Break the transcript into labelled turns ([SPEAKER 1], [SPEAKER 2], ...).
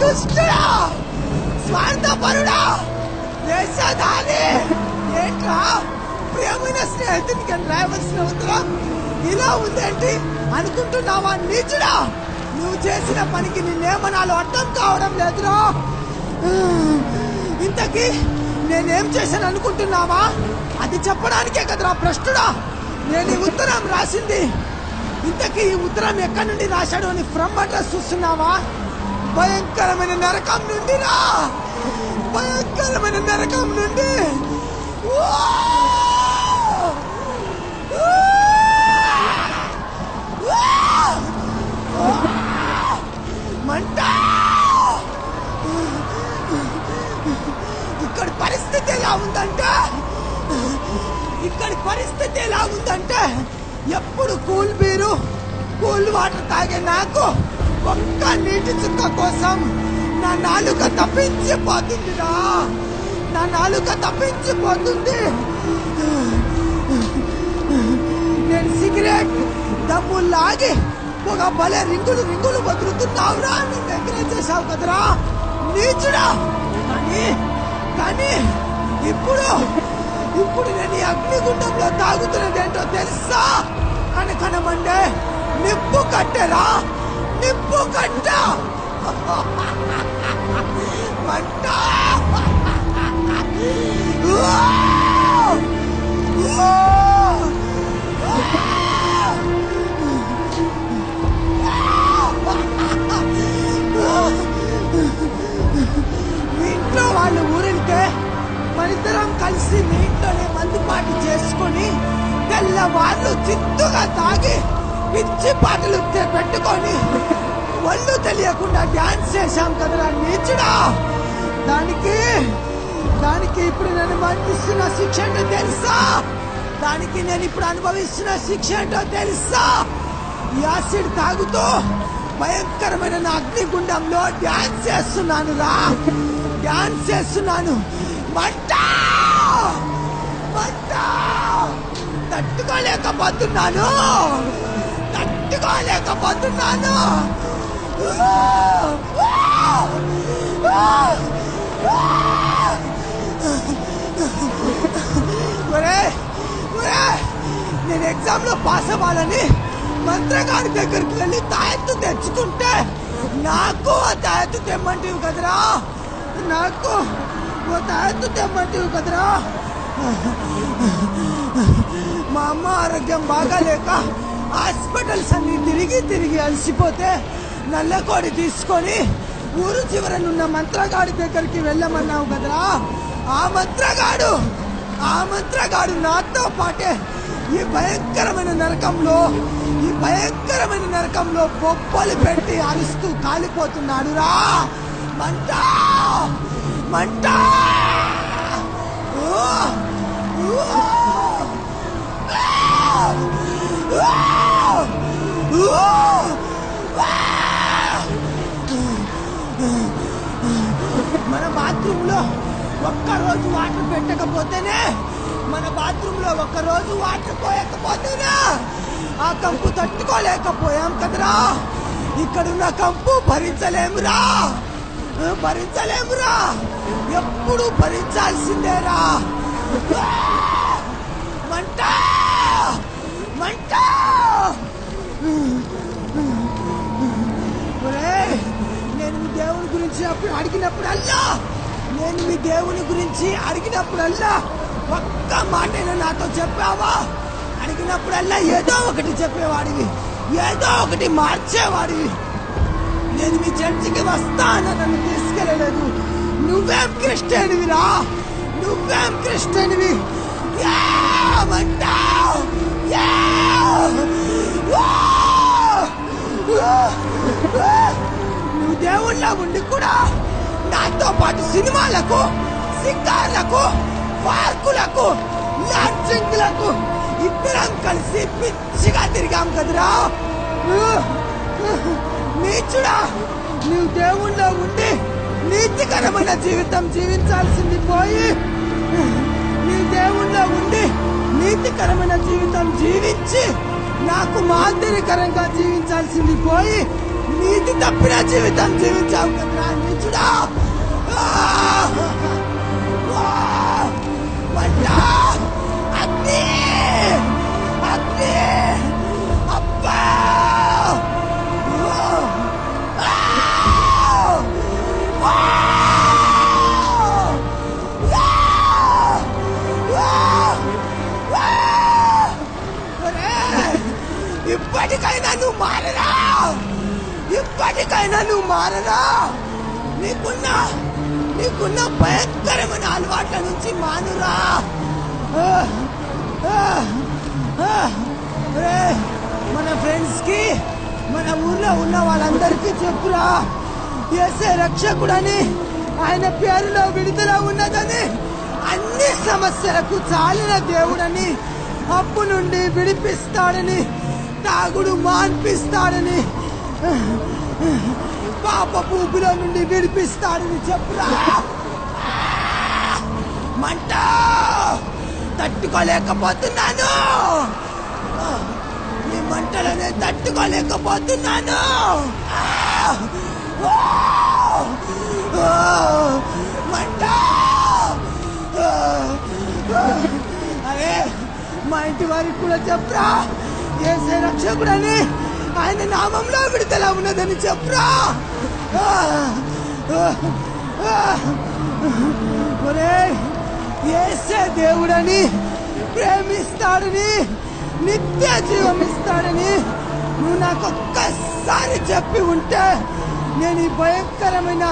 [SPEAKER 1] దుష్టుడా, స్వార్థపరుడా, వేషధారి. ఏంట్రా ప్రియమైన స్నేహితునికి రాయవలసిన ఉత్తరం ఇలా ఉందేంటి అనుకుంటున్నావా నీచుడా? నువ్వు చేసిన పనికి నిన్నేమనాలో అర్థం కావడం లేదురా. ఇంతకీ నేనేం చేశాను అనుకుంటున్నావా? అది చెప్పడానికే కదరా భ్రష్టుడా నేను ఈ ఉత్తరం రాసింది. ఇంతకీ ఈ ఉత్తరం ఎక్కడి నుండి రాశాడు అని ఫ్రమ్ అడ్రస్ చూస్తున్నావా? భయంకరమైన నరకం నుండి రా, భయంకరమైన నరకం నుండి. మంట. ఇక్కడి పరిస్థితి ఎలా ఉందంటే ఎప్పుడు కూల్ బీరు కూల్ వాటర్ తాగే నాకు ఒక్క నీటి చుక్క కోసం నా నాలుక తప్పించిపోతుందిరా, నా నాలుక తప్పించిపోతుంది. నేను సిగరెట్ దమ్ము లాగి ఒక భలే రింగులు వదులుతున్నావురా, నువ్వు ఎంకరేజ్ చేసావు కదరా నీచుడా. కానీ ఇప్పుడు నేను ఈ అగ్నిగుండంలో తాగుతున్నదేంటో తెలుసా? కనకనమండే నిప్పు కట్టెరా, నిప్పు కట్ట. మంట. మీ ఇంట్లో వాళ్ళు ఊరికే మనిద్దరం కలిసి మీ ఇంట్లోనే మందుపాటు చేసుకుని తెల్లవాళ్ళు చిత్తుగా తాగి పిచ్చి పాటలు పెట్టుకొని ఒళ్ళు తెలియకుండా డాన్స్ చేశాం కదరా నీచుడా. దానికి ఇప్పుడు నేను అనుభవిస్తున్న శిక్ష ఏంటో తెలుసా? నేను ఇప్పుడు అనుభవిస్తున్న శిక్ష ఏంటో తెలుసా? యాసిడ్ తాగుతూ భయంకరమైన నా అగ్నిగుండంలో డాన్స్ చేస్తున్నాను రా, డాన్స్ చేస్తున్నాను. మంట మంట. తట్టుకోలేకపోతున్నాను. నేను ఎగ్జామ్ లో పాస్ అవ్వాలని మంత్రగాడి దగ్గరికి వెళ్ళి తాయెత్తు తెచ్చుకుంటే నాకు ఆ తాయెత్తు తెమ్మంటివి కదరా, నాకు ఓ తాయెత్తు తెమ్మంటివి కదరా. మా అమ్మ ఆరోగ్యం బాగాలేక హాస్పిటల్స్ అన్ని తిరిగి అలసిపోతే నల్లకోడి తీసుకొని ఊరు చివరనున్న మంత్రగాడి దగ్గరికి వెళ్ళమన్నావు కదరా. ఆ మంత్రగాడు నాతో పాటే ఈ భయంకరమైన నరకంలో బొబ్బలు పెట్టి అరుస్తూ కాలిపోతున్నాడు రా. మంట మంట. మన బాత్రూమ్ లో ఒక్కరోజు వాటర్ పెట్టకపోతేనే, మన బాత్రూమ్ లో ఒక్కరోజు వాటర్ పోయకపోతేనే ఆ కంపు తట్టుకోలేకపోయాం కదరా. ఇక్కడున్న కంపు భరించలేమురా, ఎప్పుడు భరించాల్సిందేరా. మంట మంట. నేను మీ దేవుని గురించి అడిగినప్పుడల్లా ఒక్క మాటైనా నాతో చెప్పావా? అడిగినప్పుడల్లా ఏదో ఒకటి చెప్పేవాడివి, ఏదో ఒకటి మార్చేవాడివి. నేను మీ చర్చికి వస్తానని నన్ను తీసుకెళ్ళలేదు. నువ్వేం క్రిస్టియన్విరా, నువ్వేం క్రిస్టియన్వి. నువ్వు దేవుళ్ళ ఉండి కూడా నాతో పాటు సినిమాలకు, సింగార్లకు, పార్కులకు, లాడ్జింగ్లకు ఇద్దరం కలిసి పిచ్చిగా తిరిగాం కదరా. నీచుడా, నువ్వు దేవుళ్ళ ఉండి నీతికరమైన జీవితం జీవించాల్సింది పోయి, నీ దేవుళ్ళ ఉండి నీతికరమైన జీవితం జీవించి నాకు మాదిరికరంగా జీవించాల్సింది పోయి నీ నీతి తప్పిన జీవితం జీవించావు కదరా నీచుడా. మంట, అగ్ని, అగ్ని, అబ్బా. ఇప్పటికైనా నువ్వు మారరా, ఇప్పటికైనా నువ్వు మారరా. నీకున్న భయంకరమైన అలవాట్ల నుంచి మానురా. మన ఫ్రెండ్స్ కి, మన ఊర్లో ఉన్న వాళ్ళందరికీ చెప్పురా, యేసే రక్షకుడని, ఆయన పేరులో విడుదల ఉన్నదని, అన్ని సమస్యలకు చాలిన దేవుడని, అప్పు నుండి విడిపిస్తాడని, తాగుడు మాన్పిస్తాడని, పాప పూపుల నుండి విడిపిస్తాడని చెప్పురా. మంట తట్టుకోలేకపోతున్నాను, ఈ మంటలనే తట్టుకోలేకపోతున్నాను. మంట. అరే మా ఇంటి వారికి కూడా చెప్పురా, యేసే రక్షకుడని, ఆయన నామంలో విడుదల ఉన్నదని చెప్పురా. యేసే దేవుడని, ప్రేమిస్తాడని, నిత్య జీవం ఇస్తాడని నువ్వు నాకు ఒక్కసారి చెప్పి ఉంటే నేను ఈ భయంకరమైన